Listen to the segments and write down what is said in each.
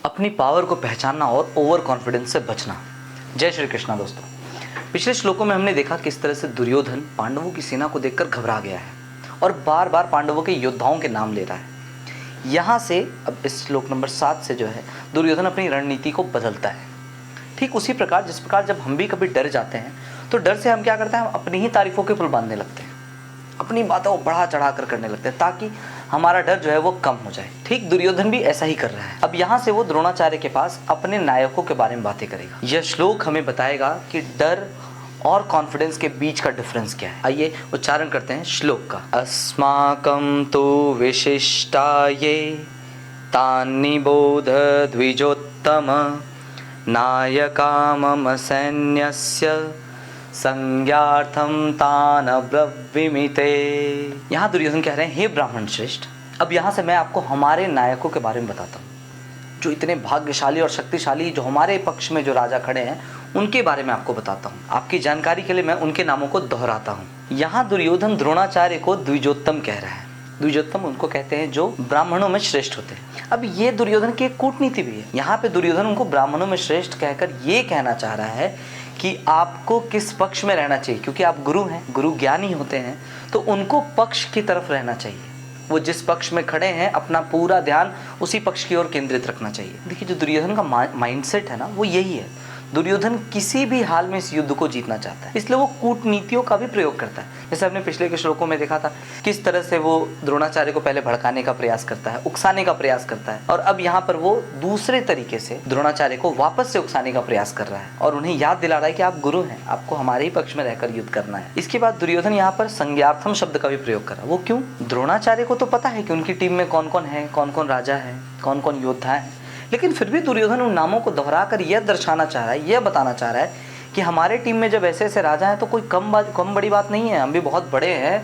अपनी पावर को पहचानना और ओवर कॉन्फिडेंस से बचना। जय श्री कृष्णा दोस्तों। पिछले श्लोकों में हमने देखा किस तरह से दुर्योधन पांडवों की सेना को देखकर घबरा गया है और बार बार पांडवों के योद्धाओं के नाम ले रहा है। यहाँ से अब इस श्लोक नंबर 7 से जो है दुर्योधन अपनी रणनीति को बदलता है। ठीक उसी प्रकार जिस प्रकार जब हम भी कभी डर जाते हैं तो डर से हम क्या करते हैं, हम अपनी ही तारीफों के पुल बांधने लगते हैं, अपनी बातों को बढ़ा चढ़ा कर करने लगते हैं ताकि हमारा डर जो है वो कम हो जाए। ठीक दुर्योधन भी ऐसा ही कर रहा है। अब यहाँ से वो द्रोणाचार्य के पास अपने नायकों के बारे में बातें करेगा। यह श्लोक हमें बताएगा कि डर और कॉन्फिडेंस के बीच का डिफरेंस क्या है। आइए उच्चारण करते हैं श्लोक का। अस्माकं तु विशिष्टाये तान्निबोध द्विजोत्तम नायका मम सैन्यस्य संज्ञार्थम तान ब्रवीमिते। यहाँ दुर्योधन कह रहे हैं, हे ब्राह्मण श्रेष्ठ, अब यहाँ से मैं आपको हमारे नायकों के बारे में बताता हूँ, जो इतने भाग्यशाली और शक्तिशाली जो हमारे पक्ष में जो राजा खड़े हैं उनके बारे में आपको बताता हूँ। आपकी जानकारी के लिए मैं उनके नामों को दोहराता हूँ। यहाँ दुर्योधन द्रोणाचार्य को द्विजोत्तम कह रहा है। द्विजोत्तम उनको कहते हैं जो ब्राह्मणों में श्रेष्ठ होते हैं। अब ये दुर्योधन की एक कूटनीति भी है। यहाँ पे दुर्योधन उनको ब्राह्मणों में श्रेष्ठ कहकर ये कहना चाह रहा है कि आपको किस पक्ष में रहना चाहिए, क्योंकि आप गुरु हैं, गुरु ज्ञानी होते हैं, तो उनको पक्ष की तरफ रहना चाहिए। वो जिस पक्ष में खड़े हैं अपना पूरा ध्यान उसी पक्ष की ओर केंद्रित रखना चाहिए। देखिए, जो दुर्योधन का माइंडसेट है ना, वो यही है। दुर्योधन किसी भी हाल में इस युद्ध को जीतना चाहता है, इसलिए वो कूटनीतियों का भी प्रयोग करता है। जैसे हमने पिछले के श्लोकों में देखा था किस तरह से वो द्रोणाचार्य को पहले भड़काने का प्रयास करता है, उकसाने का प्रयास करता है, और अब यहाँ पर वो दूसरे तरीके से द्रोणाचार्य को वापस से उकसाने का प्रयास कर रहा है और उन्हें याद दिला रहा है कि आप गुरु हैं, आपको हमारे ही पक्ष में रहकर युद्ध करना है। इसके बाद दुर्योधन यहाँ पर संज्ञार्थम शब्द का भी प्रयोग कर रहा है। वो क्यों? द्रोणाचार्य को तो पता है कि उनकी टीम में कौन कौन है, कौन कौन राजा है, कौन कौन योद्धा है, लेकिन फिर भी दुर्योधन उन नामों को दोहराकर यह दर्शाना चाह रहा है, यह बताना चाह रहा है कि हमारे टीम में जब ऐसे ऐसे राजा हैं तो कोई कम बड़ी बात नहीं है, हम भी बहुत बड़े हैं,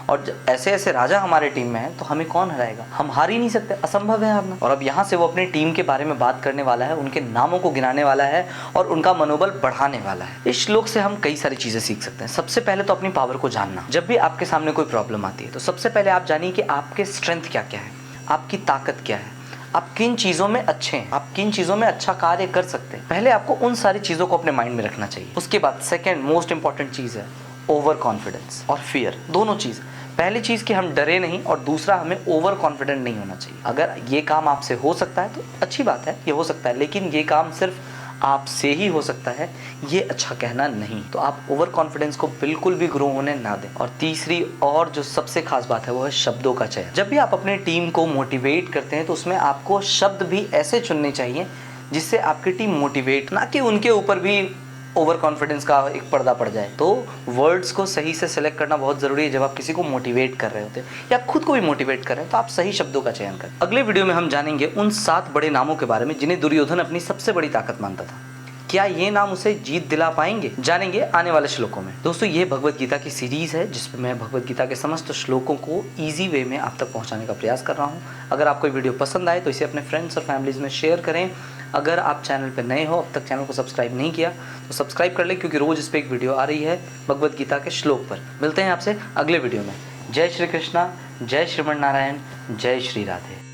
और ऐसे ऐसे राजा हमारे टीम में हैं तो हमें कौन हराएगा, हम हार ही नहीं सकते, असंभव है हारना। और अब यहाँ से वो अपनी टीम के बारे में बात करने वाला है, उनके नामों को गिनाने वाला है और उनका मनोबल बढ़ाने वाला है। इस श्लोक से हम कई सारी चीजें सीख सकते हैं। सबसे पहले तो अपनी पावर को जानना। जब भी आपके सामने कोई प्रॉब्लम आती है तो सबसे पहले आप जानिए कि आपके स्ट्रेंथ क्या क्या है, आपकी ताकत क्या है, आप किन चीज़ों में अच्छे हैं, आप किन चीज़ों में अच्छा कार्य कर सकते हैं। पहले आपको उन सारी चीज़ों को अपने माइंड में रखना चाहिए। उसके बाद सेकंड मोस्ट इंपॉर्टेंट चीज़ है ओवर कॉन्फिडेंस और फियर, दोनों चीज़। पहली चीज़ कि हम डरे नहीं, और दूसरा हमें ओवर कॉन्फिडेंट नहीं होना चाहिए। अगर ये काम आपसे हो सकता है तो अच्छी बात है, ये हो सकता है, लेकिन ये काम सिर्फ आपसे ही हो सकता है, ये अच्छा कहना नहीं। तो आप ओवर कॉन्फिडेंस को बिल्कुल भी ग्रो होने ना दें। और तीसरी और जो सबसे खास बात है वो है शब्दों का चयन। जब भी आप अपने टीम को मोटिवेट करते हैं तो उसमें आपको शब्द भी ऐसे चुनने चाहिए जिससे आपकी टीम मोटिवेट, ना कि उनके ऊपर भी ओवर कॉन्फिडेंस का एक पर्दा पड़ जाए। तो वर्ड्स को सही से सिलेक्ट करना बहुत ज़रूरी है। जब आप किसी को मोटिवेट कर रहे होते हैं या खुद को भी मोटिवेट कर रहे हैं तो आप सही शब्दों का चयन करें। अगले वीडियो में हम जानेंगे उन 7 बड़े नामों के बारे में जिन्हें दुर्योधन अपनी सबसे बड़ी ताकत मानता था। क्या ये नाम उसे जीत दिला पाएंगे, जानेंगे आने वाले श्लोकों में। दोस्तों, ये भगवत गीता की सीरीज़ है जिसमें मैं भगवत गीता के समस्त श्लोकों को ईजी वे में आप तक पहुंचाने का प्रयास कर रहा हूं। अगर आपको ये वीडियो पसंद आए तो इसे अपने फ्रेंड्स और फैमिलीज़ में शेयर करें। अगर आप चैनल पर नए हो, अब तक चैनल को सब्सक्राइब नहीं किया तो सब्सक्राइब कर लें, क्योंकि रोज़ इस पर एक वीडियो आ रही है भगवत गीता के श्लोक पर। मिलते हैं आपसे अगले वीडियो में। जय श्री कृष्णा, जय श्रीमन नारायण, जय श्री राधे।